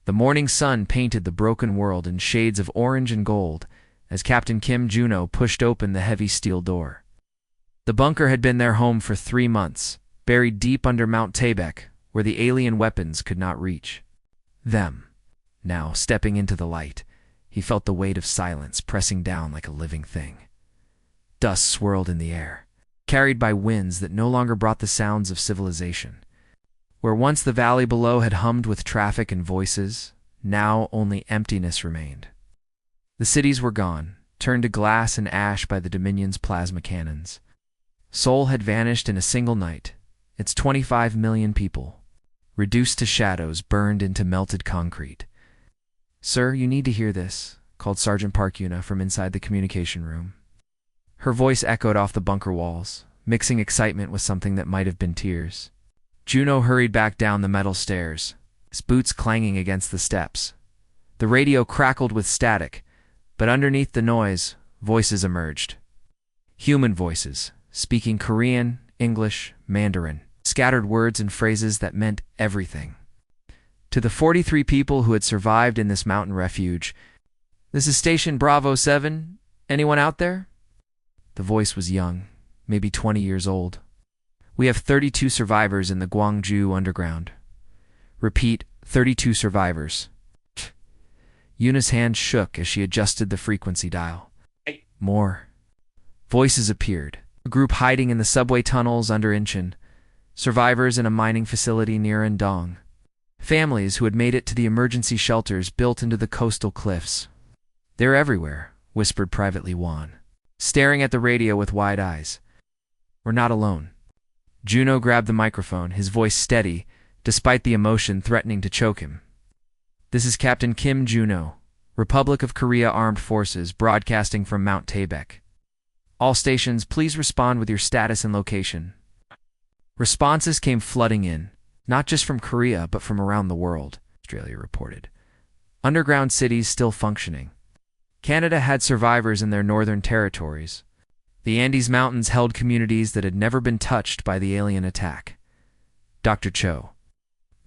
The morning sun painted the broken world in shades of orange and gold as Captain Kim Juno pushed open the heavy steel door. The bunker had been their home for 3 months, buried deep under Mount Taebaek, where the alien weapons could not reach them. Now, stepping into the light, he felt the weight of silence pressing down like a living thing. Dust swirled in the air, carried by winds that no longer brought the sounds of civilization. Where once the valley below had hummed with traffic and voices, now only emptiness remained. The cities were gone, turned to glass and ash by the Dominion's plasma cannons. Seoul had vanished in a single night, its 25 million people, reduced to shadows, burned into melted concrete. "Sir, you need to hear this," called Sergeant Park Yuna from inside the communication room. Her voice echoed off the bunker walls, mixing excitement with something that might have been tears. Juno hurried back down the metal stairs, his boots clanging against the steps. The radio crackled with static, but underneath the noise, voices emerged. Human voices, speaking Korean, English, Mandarin, scattered words and phrases that meant everything. To the 43 people who had survived in this mountain refuge, "This is Station Bravo 7. Anyone out there?" The voice was young, maybe 20 years old. "We have 32 survivors in the Gwangju underground." Repeat, 32 survivors. Yuna's hand shook as she adjusted the frequency dial. More. Voices appeared. A group hiding in the subway tunnels under Incheon. Survivors in a mining facility near Andong. Families who had made it to the emergency shelters built into the coastal cliffs. "They're everywhere," whispered privately Juan, staring at the radio with wide eyes. "We're not alone." Juno grabbed the microphone, his voice steady, despite the emotion threatening to choke him. "This is Captain Kim Juno, Republic of Korea Armed Forces, broadcasting from Mount Taebaek. All stations, please respond with your status and location." Responses came flooding in, not just from Korea, but from around the world, Australia reported. Underground cities still functioning. Canada had survivors in their northern territories. The Andes Mountains held communities that had never been touched by the alien attack. Dr. Cho.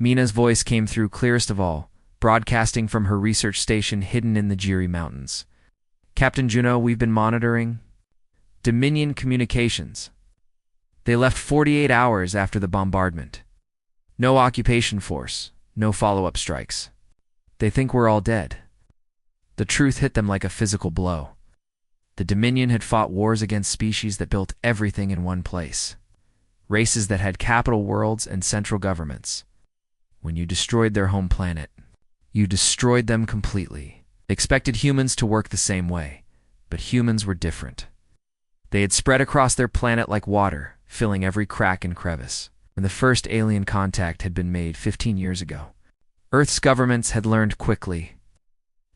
Mina's voice came through clearest of all, broadcasting from her research station hidden in the Jiri Mountains. "Captain Juno, we've been monitoring Dominion communications. They left 48 hours after the bombardment. No occupation force, no follow-up strikes. They think we're all dead." The truth hit them like a physical blow. The Dominion had fought wars against species that built everything in one place. Races that had capital worlds and central governments. When you destroyed their home planet, you destroyed them completely. They expected humans to work the same way, but humans were different. They had spread across their planet like water, filling every crack and crevice. When the first alien contact had been made 15 years ago, Earth's governments had learned quickly.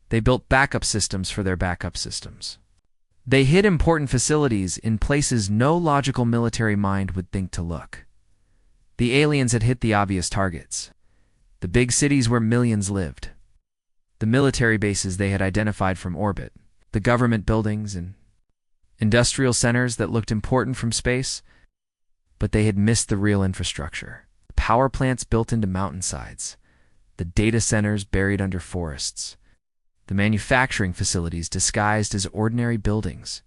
They built backup systems for their backup systems. They hid important facilities in places no logical military mind would think to look. The aliens had hit the obvious targets. The big cities where millions lived. The military bases they had identified from orbit. The government buildings and industrial centers that looked important from space. But they had missed the real infrastructure. The power plants built into mountainsides. The data centers buried under forests. The manufacturing facilities disguised as ordinary buildings.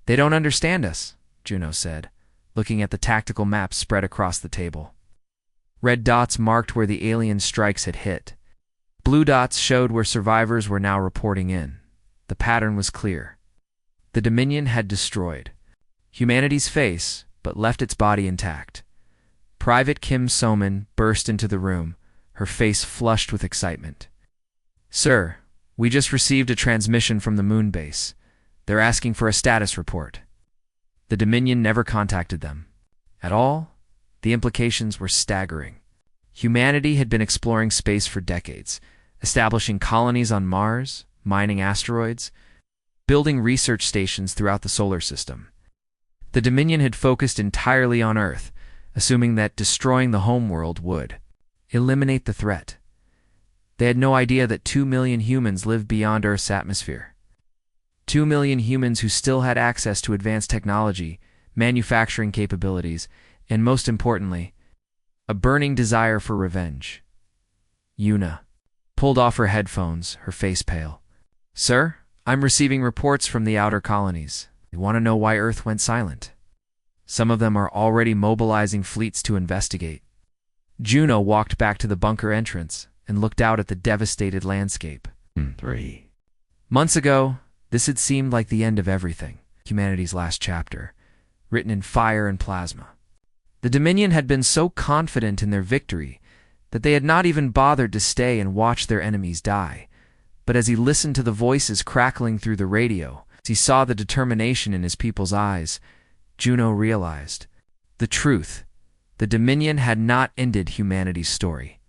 "They don't understand us," Juno said, looking at the tactical maps spread across the table. Red dots marked where the alien strikes had hit. Blue dots showed where survivors were now reporting in. The pattern was clear. The Dominion had destroyed humanity's face, but left its body intact. Private Kim So-min burst into the room, her face flushed with excitement. "Sir, we just received a transmission from the moon base. They're asking for a status report." The Dominion never contacted them. At all? The implications were staggering. Humanity had been exploring space for decades, establishing colonies on Mars, mining asteroids, building research stations throughout the solar system. The Dominion had focused entirely on Earth, assuming that destroying the homeworld would eliminate the threat. They had no idea that 2 million humans lived beyond Earth's atmosphere. 2 million humans who still had access to advanced technology, manufacturing capabilities, and most importantly, a burning desire for revenge. Yuna. pulled off her headphones, her face pale. "Sir, I'm receiving reports from the outer colonies. They want to know why Earth went silent. Some of them are already mobilizing fleets to investigate." Juno walked back to the bunker entrance and looked out at the devastated landscape. 3. Months ago, this had seemed like the end of everything, humanity's last chapter, written in fire and plasma. The Dominion had been so confident in their victory that they had not even bothered to stay and watch their enemies die. But as he listened to the voices crackling through the radio, as he saw the determination in his people's eyes, Juno realized the truth. The Dominion had not ended humanity's story.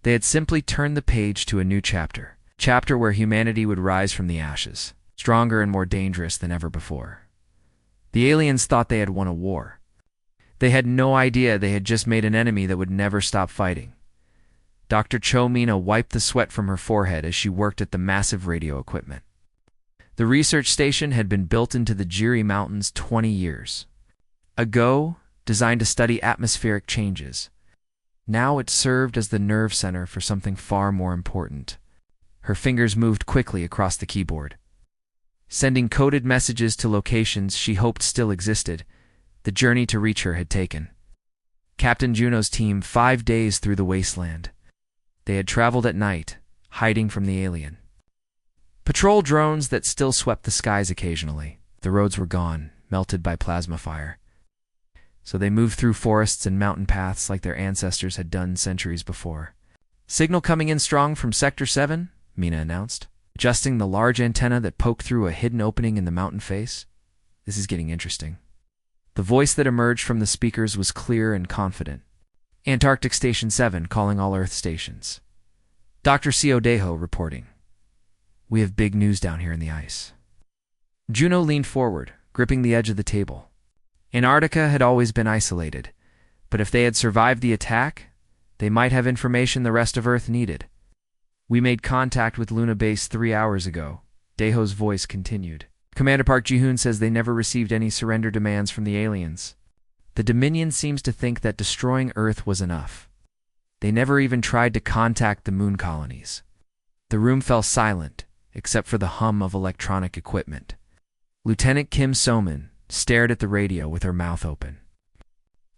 They had simply turned the page to a new chapter where humanity would rise from the ashes, stronger and more dangerous than ever before. The aliens thought they had won a war. They had no idea they had just made an enemy that would never stop fighting. Dr. Cho Mina wiped the sweat from her forehead as she worked at the massive radio equipment. The research station had been built into the Jiri Mountains 20 years ago, designed to study atmospheric changes. Now it served as the nerve center for something far more important. Her fingers moved quickly across the keyboard, sending coded messages to locations she hoped still existed. The journey to reach her had taken Captain Juno's team 5 days through the wasteland. They had traveled at night, hiding from the alien. Patrol drones that still swept the skies occasionally. The roads were gone, melted by plasma fire. So they moved through forests and mountain paths like their ancestors had done centuries before. "Signal coming in strong from Sector 7, Mina announced, adjusting the large antenna that poked through a hidden opening in the mountain face. "This is getting interesting." The voice that emerged from the speakers was clear and confident. "Antarctic Station 7 calling all Earth stations. Dr. Deho reporting. We have big news down here in the ice." Juno leaned forward, gripping the edge of the table. Antarctica had always been isolated, but if they had survived the attack, they might have information the rest of Earth needed. "We made contact with Luna Base 3 hours ago," Deho's voice continued. "Commander Park Ji-hoon says they never received any surrender demands from the aliens. The Dominion seems to think that destroying Earth was enough. They never even tried to contact the moon colonies." The room fell silent, except for the hum of electronic equipment. Lieutenant Kim So-min stared at the radio with her mouth open.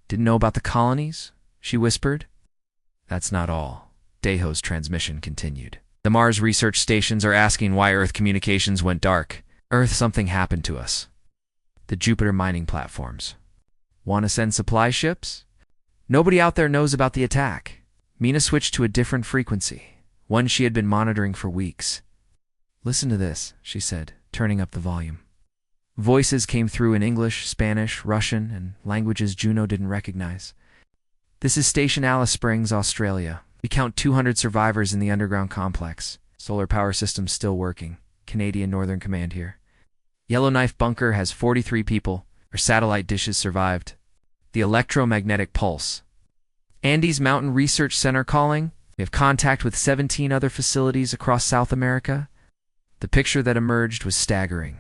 "Didn't know about the colonies?" she whispered. "That's not all." Deho's transmission continued. "The Mars research stations are asking why Earth communications went dark. Earth, something happened to us." "The Jupiter mining platforms. Want to send supply ships?" "Nobody out there knows about the attack." Mina switched to a different frequency, one she had been monitoring for weeks. "Listen to this," she said, turning up the volume. Voices came through in English, Spanish, Russian, and languages Juno didn't recognize. "This is Station Alice Springs, Australia. We count 200 survivors in the underground complex. Solar power system still working. Canadian Northern Command here. Yellowknife Bunker has 43 people. Our satellite dishes survived. The electromagnetic pulse. Andes Mountain Research Center calling. We have contact with 17 other facilities across South America." The picture that emerged was staggering.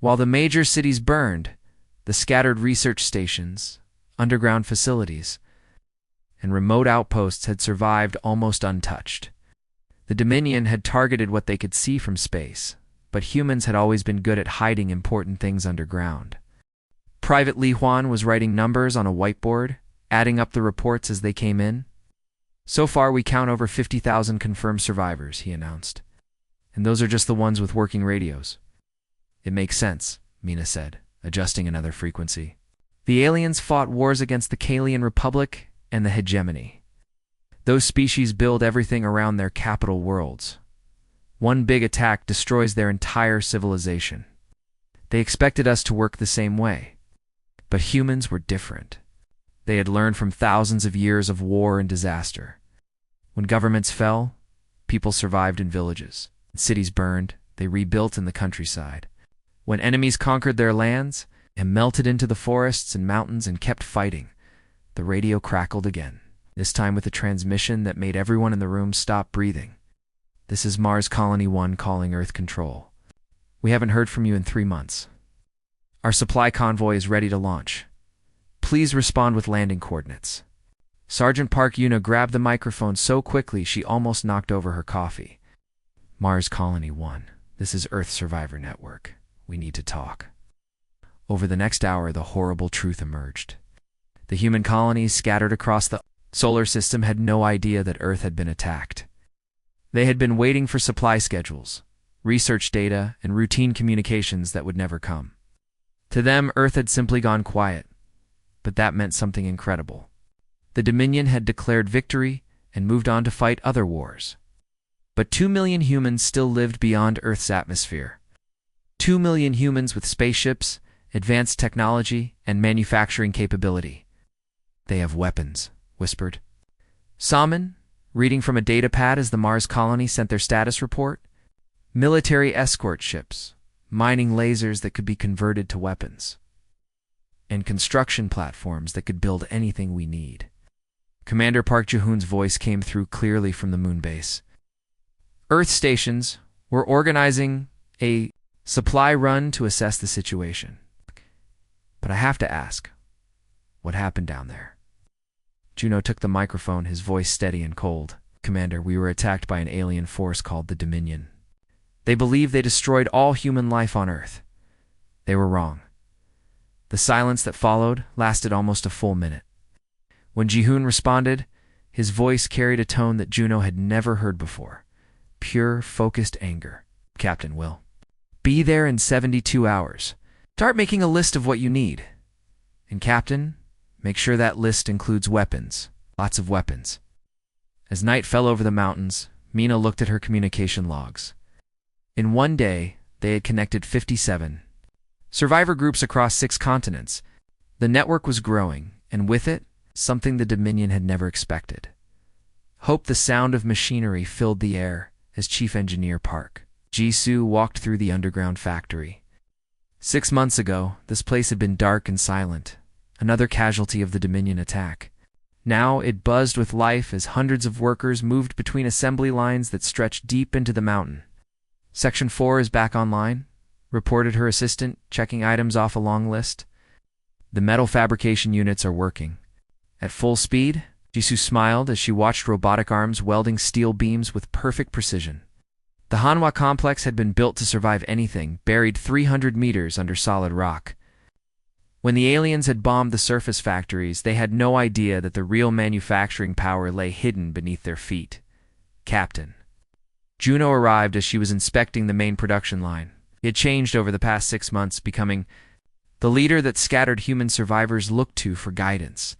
While the major cities burned, the scattered research stations, underground facilities, and remote outposts had survived almost untouched. The Dominion had targeted what they could see from space, but humans had always been good at hiding important things underground. Private Li Huan was writing numbers on a whiteboard, adding up the reports as they came in. "So far, we count over 50,000 confirmed survivors," he announced. "And those are just the ones with working radios." "It makes sense," Mina said, adjusting another frequency. "The aliens fought wars against the Kalian Republic and the hegemony. Those species build everything around their capital worlds. One big attack destroys their entire civilization. They expected us to work the same way. But humans were different. They had learned from thousands of years of war and disaster. When governments fell, people survived in villages. When cities burned, they rebuilt in the countryside. When enemies conquered their lands and melted into the forests and mountains and kept fighting, the radio crackled again, this time with a transmission that made everyone in the room stop breathing. "This is Mars Colony 1 calling Earth Control. We haven't heard from you in 3 months. Our supply convoy is ready to launch. Please respond with landing coordinates." Sergeant Park Yuna grabbed the microphone so quickly she almost knocked over her coffee. Mars Colony 1. This is Earth Survivor Network. We need to talk. Over the next hour, the horrible truth emerged. The human colonies scattered across the solar system had no idea that Earth had been attacked. They had been waiting for supply schedules, research data, and routine communications that would never come. To them, Earth had simply gone quiet, but that meant something incredible. The Dominion had declared victory and moved on to fight other wars. But 2 million humans still lived beyond Earth's atmosphere. 2 million humans with spaceships, advanced technology, and manufacturing capability. They have weapons, whispered Salmon, reading from a datapad as the Mars colony sent their status report. Military escort ships, mining lasers that could be converted to weapons, and construction platforms that could build anything we need. Commander Park Ji-hoon's voice came through clearly from the moon base. Earth stations were organizing a supply run to assess the situation. But I have to ask, what happened down there? Juno took the microphone, his voice steady and cold. Commander, we were attacked by an alien force called the Dominion. They believe they destroyed all human life on Earth. They were wrong. The silence that followed lasted almost a full minute. When Ji-hoon responded, his voice carried a tone that Juno had never heard before. Pure, focused anger. Captain Will. Be there in 72 hours. Start making a list of what you need. And Captain, make sure that list includes weapons. Lots of weapons. As night fell over the mountains, Mina looked at her communication logs. In one day, they had connected 57 survivor groups across 6 continents. The network was growing, and with it, something the Dominion had never expected. Hope the sound of machinery filled the air as Chief Engineer Park Ji-soo walked through the underground factory. 6 months ago, this place had been dark and silent, another casualty of the Dominion attack. Now it buzzed with life as hundreds of workers moved between assembly lines that stretched deep into the mountain. Section 4 is back online, reported her assistant, checking items off a long list. The metal fabrication units are working. At full speed, Ji-soo smiled as she watched robotic arms welding steel beams with perfect precision. The Hanwha complex had been built to survive anything, buried 300 meters under solid rock. When the aliens had bombed the surface factories, they had no idea that the real manufacturing power lay hidden beneath their feet. Captain. Juno arrived as she was inspecting the main production line. He had changed over the past 6 months, becoming the leader that scattered human survivors looked to for guidance.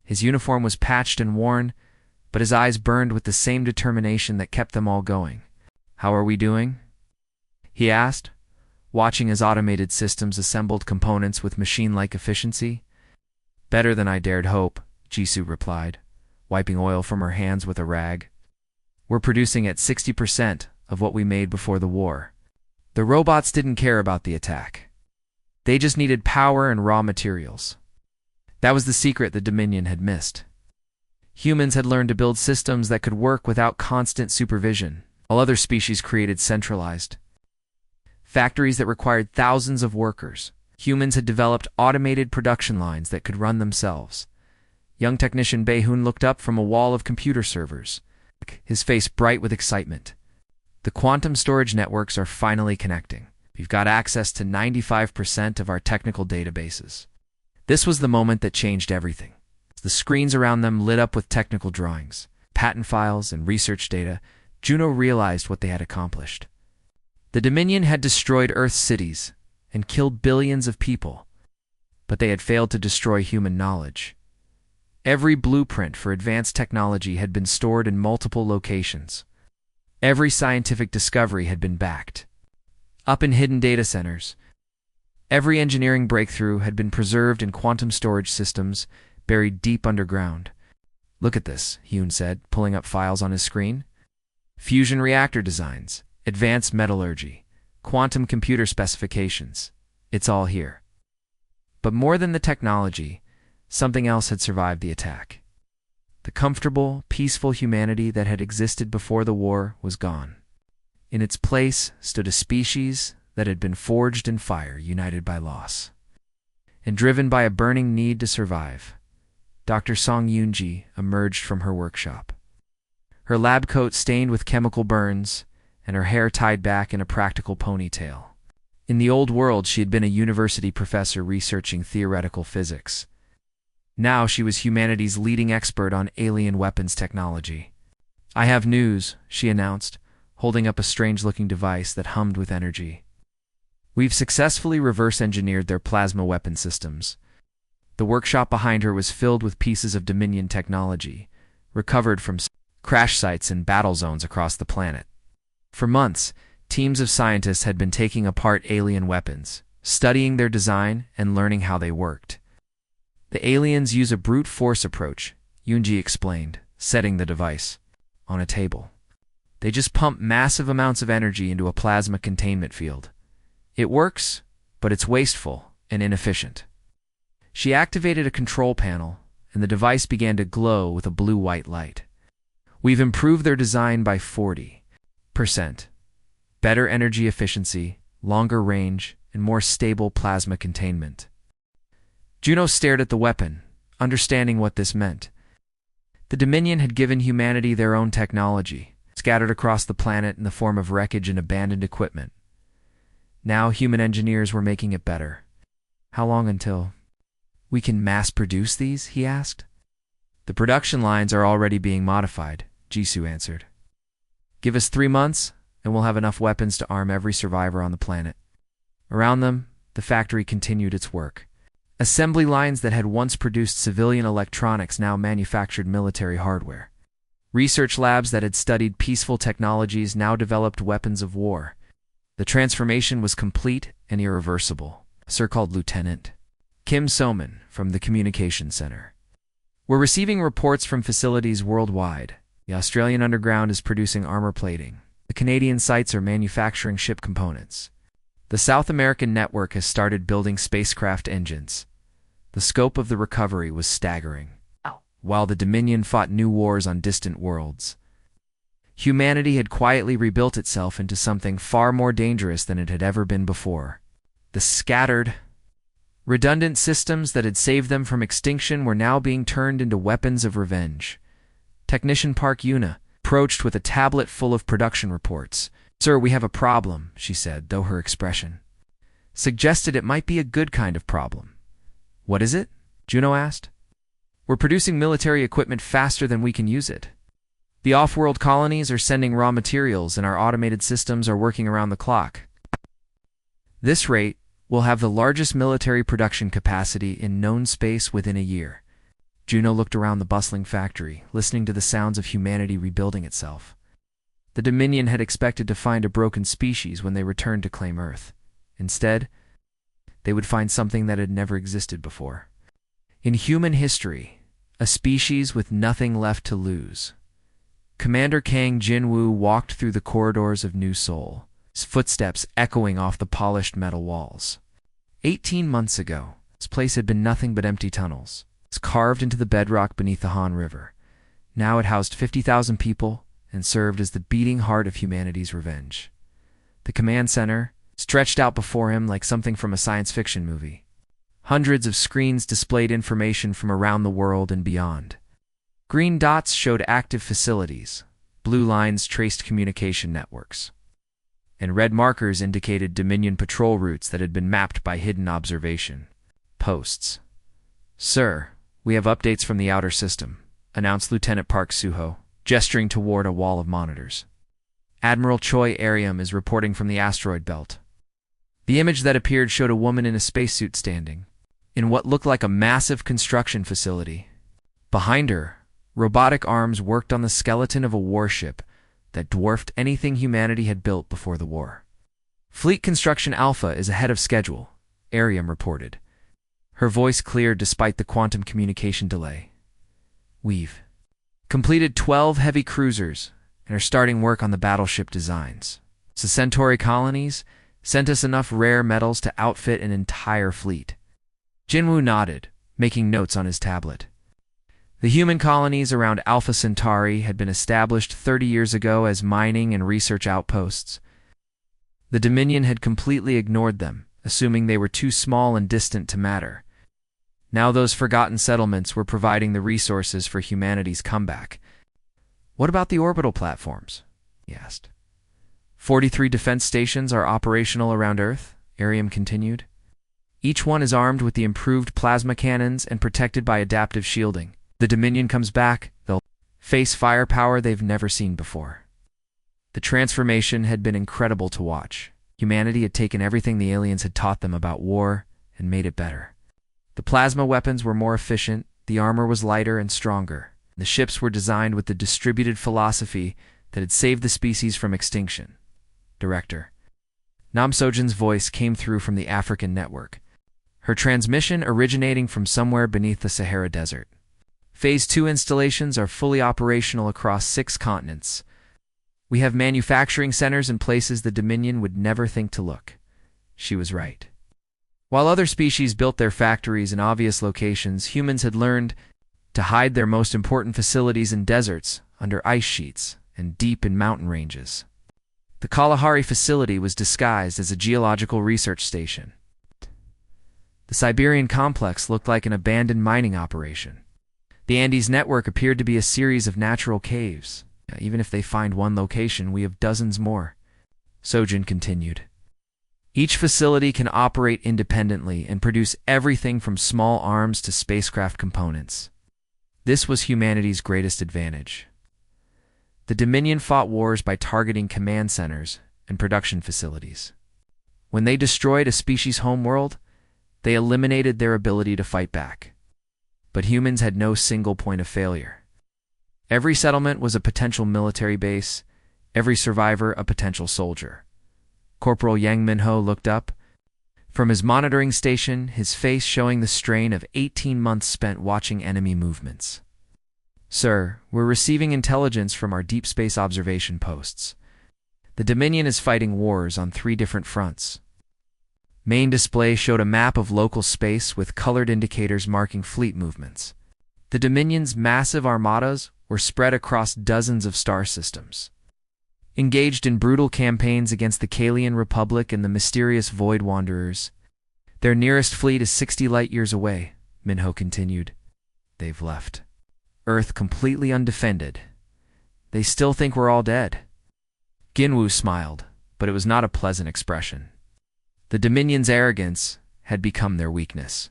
His uniform was patched and worn, but his eyes burned with the same determination that kept them all going. How are we doing? He asked, watching as automated systems assembled components with machine-like efficiency. Better than I dared hope, Ji-soo replied, wiping oil from her hands with a rag. We're producing at 60% of what we made before the war. The robots didn't care about the attack. They just needed power and raw materials. That was the secret the Dominion had missed. Humans had learned to build systems that could work without constant supervision, while other species created centralized factories that required thousands of workers. Humans had developed automated production lines that could run themselves. Young technician Bae-hoon looked up from a wall of computer servers, his face bright with excitement. The quantum storage networks are finally connecting. We've got access to 95% of our technical databases. This was the moment that changed everything. The screens around them lit up with technical drawings, patent files, and research data. Juno realized what they had accomplished. The Dominion had destroyed Earth's cities and killed billions of people, but they had failed to destroy human knowledge. Every blueprint for advanced technology had been stored in multiple locations. Every scientific discovery had been backed up in hidden data centers. Every engineering breakthrough had been preserved in quantum storage systems buried deep underground. Look at this, Hyun said, pulling up files on his screen. Fusion reactor designs, advanced metallurgy, quantum computer specifications. It's all here. But more than the technology, something else had survived the attack. The comfortable, peaceful humanity that had existed before the war was gone. In its place stood a species that had been forged in fire, united by loss, and driven by a burning need to survive. Dr. Song Yoonji emerged from her workshop. Her lab coat stained with chemical burns, and her hair tied back in a practical ponytail. In the old world, she had been a university professor researching theoretical physics. Now she was humanity's leading expert on alien weapons technology. "I have news," she announced, holding up a strange-looking device that hummed with energy. "We've successfully reverse-engineered their plasma weapon systems." The workshop behind her was filled with pieces of Dominion technology, recovered from crash sites and battle zones across the planet. For months, teams of scientists had been taking apart alien weapons, studying their design and learning how they worked. "The aliens use a brute force approach," Yoonji explained, setting the device on a table. "They just pump massive amounts of energy into a plasma containment field. It works, but it's wasteful and inefficient." She activated a control panel, and the device began to glow with a blue-white light. "We've improved their design by 40%. Better energy efficiency, longer range, and more stable plasma containment." Juno stared at the weapon, understanding what this meant. The Dominion had given humanity their own technology, scattered across the planet in the form of wreckage and abandoned equipment. Now human engineers were making it better. "How long until we can mass-produce these?" he asked. "The production lines are already being modified," Jisoo answered. "Give us 3 months, and we'll have enough weapons to arm every survivor on the planet." Around them, the factory continued its work. Assembly lines that had once produced civilian electronics now manufactured military hardware. Research labs that had studied peaceful technologies now developed weapons of war. The transformation was complete and irreversible. Sir called Lieutenant Kim So-min from the Communications Center. "We're receiving reports from facilities worldwide. The Australian underground is producing armor plating. The Canadian sites are manufacturing ship components. The South American network has started building spacecraft engines." The scope of the recovery was staggering. While the Dominion fought new wars on distant worlds, humanity had quietly rebuilt itself into something far more dangerous than it had ever been before. The scattered, redundant systems that had saved them from extinction were now being turned into weapons of revenge. Technician Park Yuna approached with a tablet full of production reports. "Sir, we have a problem," she said, though her expression suggested it might be a good kind of problem. "What is it?" Juno asked. "We're producing military equipment faster than we can use it. The off-world colonies are sending raw materials, and our automated systems are working around the clock. This rate will have the largest military production capacity in known space within a year." Juno looked around the bustling factory, listening to the sounds of humanity rebuilding itself. The Dominion had expected to find a broken species when they returned to claim Earth. Instead, they would find something that had never existed before. In human history, a species with nothing left to lose. Commander Kang Jin-woo walked through the corridors of New Seoul, his footsteps echoing off the polished metal walls. 18 months ago, this place had been nothing but empty tunnels. It's carved into the bedrock beneath the Han River. Now it housed 50,000 people and served as the beating heart of humanity's revenge. The command center stretched out before him like something from a science fiction movie. Hundreds of screens displayed information from around the world and beyond. Green dots showed active facilities, blue lines traced communication networks, and red markers indicated Dominion patrol routes that had been mapped by hidden observation posts. "Sir, we have updates from the outer system," announced Lieutenant Park Suho, gesturing toward a wall of monitors. "Admiral Choi Ariam is reporting from the asteroid belt." The image that appeared showed a woman in a spacesuit standing in what looked like a massive construction facility. Behind her, robotic arms worked on the skeleton of a warship that dwarfed anything humanity had built before the war. "Fleet Construction Alpha is ahead of schedule," Ariam reported. Her voice cleared despite the quantum communication delay. "We've completed 12 heavy cruisers and are starting work on the battleship designs. The Centauri colonies sent us enough rare metals to outfit an entire fleet." Jinwoo nodded, making notes on his tablet. The human colonies around Alpha Centauri had been established 30 years ago as mining and research outposts. The Dominion had completely ignored them, assuming they were too small and distant to matter. Now those forgotten settlements were providing the resources for humanity's comeback. "What about the orbital platforms?" he asked. 43 defense stations are operational around Earth, Ariam continued. Each one is armed with the improved plasma cannons and protected by adaptive shielding. The Dominion comes back, they'll face firepower they've never seen before. The transformation had been incredible to watch. Humanity had taken everything the aliens had taught them about war and made it better. The plasma weapons were more efficient, the armor was lighter and stronger. The ships were designed with the distributed philosophy that had saved the species from extinction. Director Nam Sojin's voice came through from the African network, her transmission originating from somewhere beneath the Sahara Desert. Phase 2 installations are fully operational across 6 continents. We have manufacturing centers in places the Dominion would never think to look. She was right. While other species built their factories in obvious locations, humans had learned to hide their most important facilities in deserts, under ice sheets, and deep in mountain ranges. The Kalahari facility was disguised as a geological research station. The Siberian complex looked like an abandoned mining operation. The Andes network appeared to be a series of natural caves. Even if they find one location, we have dozens more. Sojin continued. Each facility can operate independently and produce everything from small arms to spacecraft components. This was humanity's greatest advantage. The Dominion fought wars by targeting command centers and production facilities. When they destroyed a species' homeworld, they eliminated their ability to fight back. But humans had no single point of failure. Every settlement was a potential military base, every survivor a potential soldier. Corporal Yang Minho looked up from his monitoring station, his face showing the strain of 18 months spent watching enemy movements. "Sir, we're receiving intelligence from our deep space observation posts. The Dominion is fighting wars on 3 different fronts." Main display showed a map of local space with colored indicators marking fleet movements. The Dominion's massive armadas were spread across dozens of star systems. Engaged in brutal campaigns against the Kalian Republic and the mysterious Void Wanderers. Their nearest fleet is 60 light-years away, Minho continued. They've left Earth completely undefended. They still think we're all dead. Ginwu smiled, but it was not a pleasant expression. The Dominion's arrogance had become their weakness.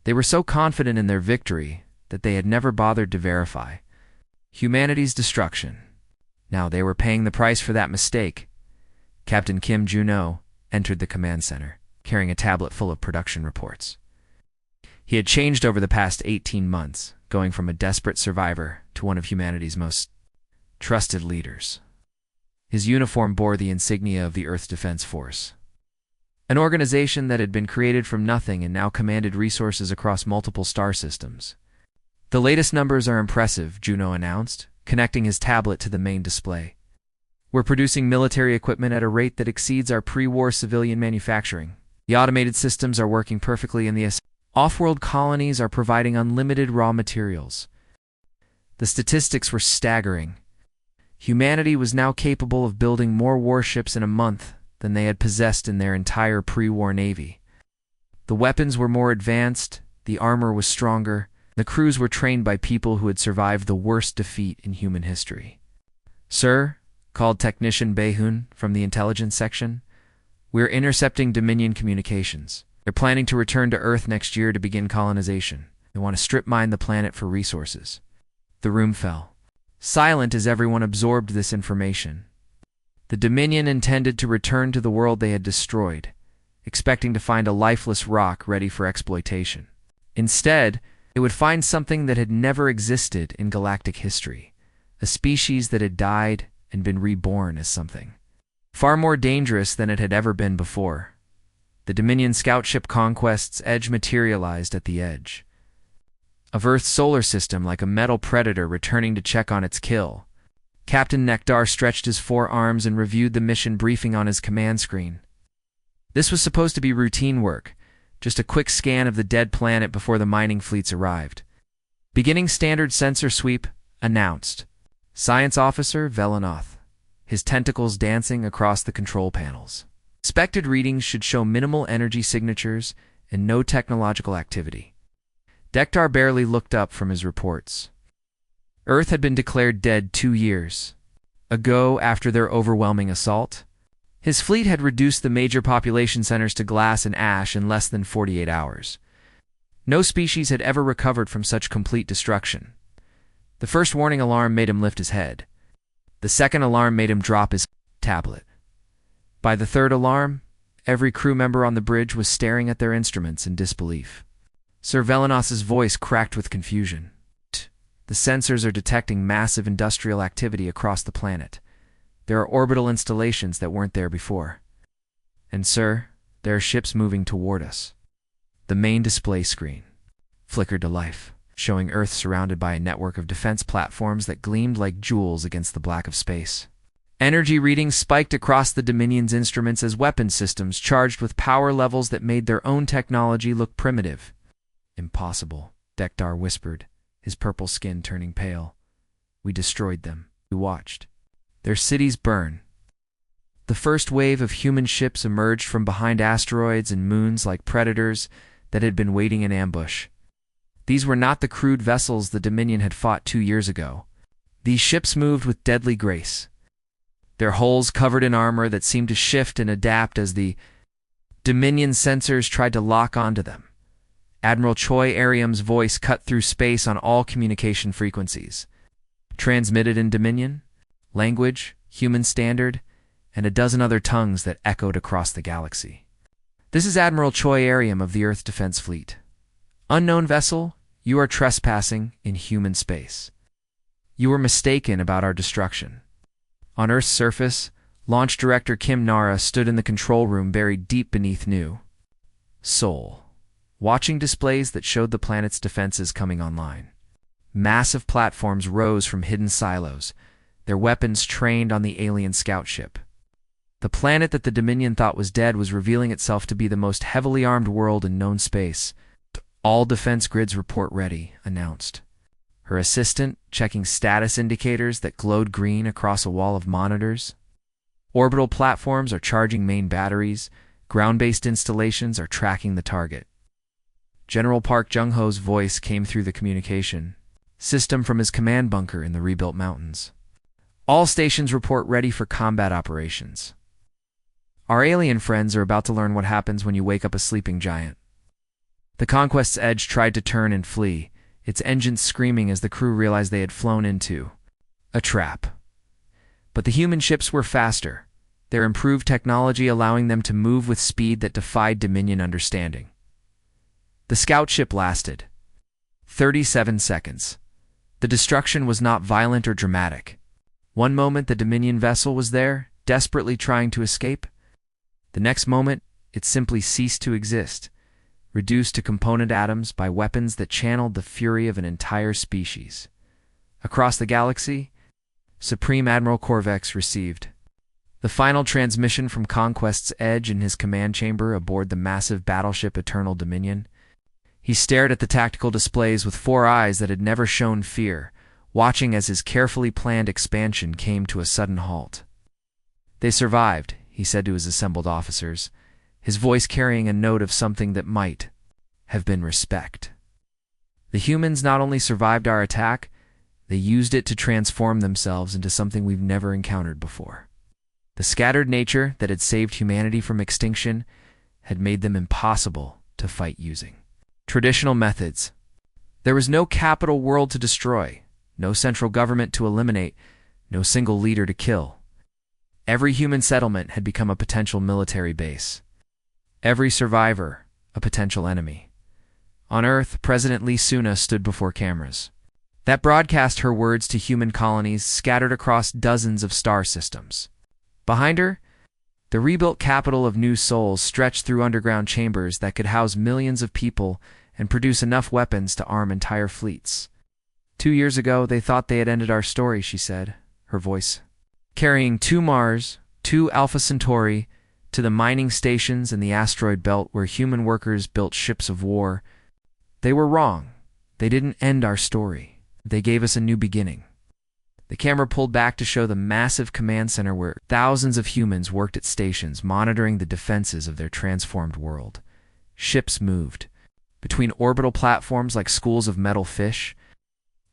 They were so confident in their victory that they had never bothered to verify humanity's destruction. Now they were paying the price for that mistake. Captain Kim Juno entered the command center, carrying a tablet full of production reports. He had changed over the past 18 months, going from a desperate survivor to one of humanity's most trusted leaders. His uniform bore the insignia of the Earth Defense Force, an organization that had been created from nothing and now commanded resources across multiple star systems. "The latest numbers are impressive," Juno announced, connecting his tablet to the main display. "We're producing military equipment at a rate that exceeds our pre-war civilian manufacturing. The automated systems are working perfectly and the off-world colonies are providing unlimited raw materials." The statistics were staggering. Humanity was now capable of building more warships in a month than they had possessed in their entire pre-war navy. The weapons were more advanced, the armor was stronger, the crews were trained by people who had survived the worst defeat in human history. "Sir," called Technician Behun from the intelligence section, "we're intercepting Dominion communications. They're planning to return to Earth next year to begin colonization. They want to strip mine the planet for resources." The room fell, silent as everyone absorbed this information. The Dominion intended to return to the world they had destroyed, expecting to find a lifeless rock ready for exploitation. Instead, it would find something that had never existed in galactic history, a species that had died and been reborn as something far more dangerous than it had ever been before. The Dominion scout ship Conquest's edge materialized at the edge of Earth's solar system like a metal predator returning to check on its kill. Captain Nektar stretched his 4 arms and reviewed the mission briefing on his command screen. This was supposed to be routine work, just a quick scan of the dead planet before the mining fleets arrived. Beginning standard sensor sweep, announced Science Officer Velanoth, his tentacles dancing across the control panels. Expected readings should show minimal energy signatures and no technological activity. Dektar barely looked up from his reports. Earth had been declared dead 2 years ago after their overwhelming assault. His fleet had reduced the major population centers to glass and ash in less than 48 hours. No species had ever recovered from such complete destruction. The first warning alarm made him lift his head. The second alarm made him drop his tablet. By the third alarm, every crew member on the bridge was staring at their instruments in disbelief. Sir Velenos's voice cracked with confusion. The sensors are detecting massive industrial activity across the planet. There are orbital installations that weren't there before. And sir, there are ships moving toward us. The main display screen flickered to life, showing Earth surrounded by a network of defense platforms that gleamed like jewels against the black of space. Energy readings spiked across the Dominion's instruments as weapon systems charged with power levels that made their own technology look primitive. Impossible, Dektar whispered, his purple skin turning pale. We destroyed them. We watched their cities burn. The first wave of human ships emerged from behind asteroids and moons like predators that had been waiting in ambush. These were not the crude vessels the Dominion had fought 2 years ago. These ships moved with deadly grace, their hulls covered in armor that seemed to shift and adapt as the Dominion sensors tried to lock onto them. Admiral Choi Ariam's voice cut through space on all communication frequencies. Transmitted in Dominion, language, human standard, and a dozen other tongues that echoed across the galaxy. This is Admiral Choi Ariam of the Earth Defense Fleet. Unknown vessel, you are trespassing in human space. You were mistaken about our destruction. On Earth's surface, Launch Director Kim Nara stood in the control room buried deep beneath New Sol, watching displays that showed the planet's defenses coming online. Massive platforms rose from hidden silos, their weapons trained on the alien scout ship. The planet that the Dominion thought was dead was revealing itself to be the most heavily armed world in known space. All defense grids report ready, announced. Her assistant checking status indicators that glowed green across a wall of monitors. Orbital platforms are charging main batteries. Ground-based installations are tracking the target. General Park Jung-ho's voice came through the communication system from his command bunker in the rebuilt mountains. All stations report ready for combat operations. Our alien friends are about to learn what happens when you wake up a sleeping giant. The Conquest's Edge tried to turn and flee, its engines screaming as the crew realized they had flown into a trap. But the human ships were faster, their improved technology allowing them to move with speed that defied Dominion understanding. The scout ship lasted 37 seconds. The destruction was not violent or dramatic. One moment the Dominion vessel was there, desperately trying to escape. The next moment, it simply ceased to exist, reduced to component atoms by weapons that channeled the fury of an entire species. Across the galaxy, Supreme Admiral Corvex received the final transmission from Conquest's Edge in his command chamber aboard the massive battleship Eternal Dominion. He stared at the tactical displays with 4 eyes that had never shown fear, watching as his carefully planned expansion came to a sudden halt. They survived, he said to his assembled officers, his voice carrying a note of something that might have been respect. The humans not only survived our attack, they used it to transform themselves into something we've never encountered before. The scattered nature that had saved humanity from extinction had made them impossible to fight using traditional methods. There was no capital world to destroy, no central government to eliminate, no single leader to kill. Every human settlement had become a potential military base. Every survivor, a potential enemy. On Earth, President Lee Suna stood before cameras that broadcast her words to human colonies scattered across dozens of star systems. Behind her, the rebuilt capital of New Sol stretched through underground chambers that could house millions of people and produce enough weapons to arm entire fleets. 2 years ago, they thought they had ended our story, she said, her voice carrying 2 Mars, 2 Alpha Centauri, to the mining stations in the asteroid belt where human workers built ships of war. They were wrong. They didn't end our story. They gave us a new beginning. The camera pulled back to show the massive command center where thousands of humans worked at stations monitoring the defenses of their transformed world. Ships moved, between orbital platforms like schools of metal fish,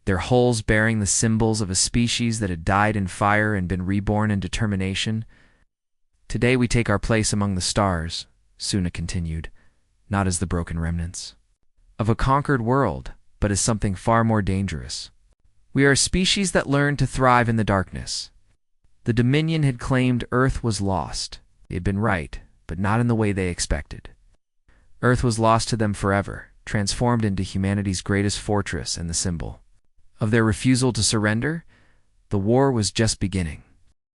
their hulls bearing the symbols of a species that had died in fire and been reborn in determination. Today we take our place among the stars, Suna continued, not as the broken remnants of a conquered world, but as something far more dangerous. We are a species that learned to thrive in the darkness. The Dominion had claimed Earth was lost. They had been right, but not in the way they expected. Earth was lost to them forever, transformed into humanity's greatest fortress and the symbol of their refusal to surrender. The war was just beginning.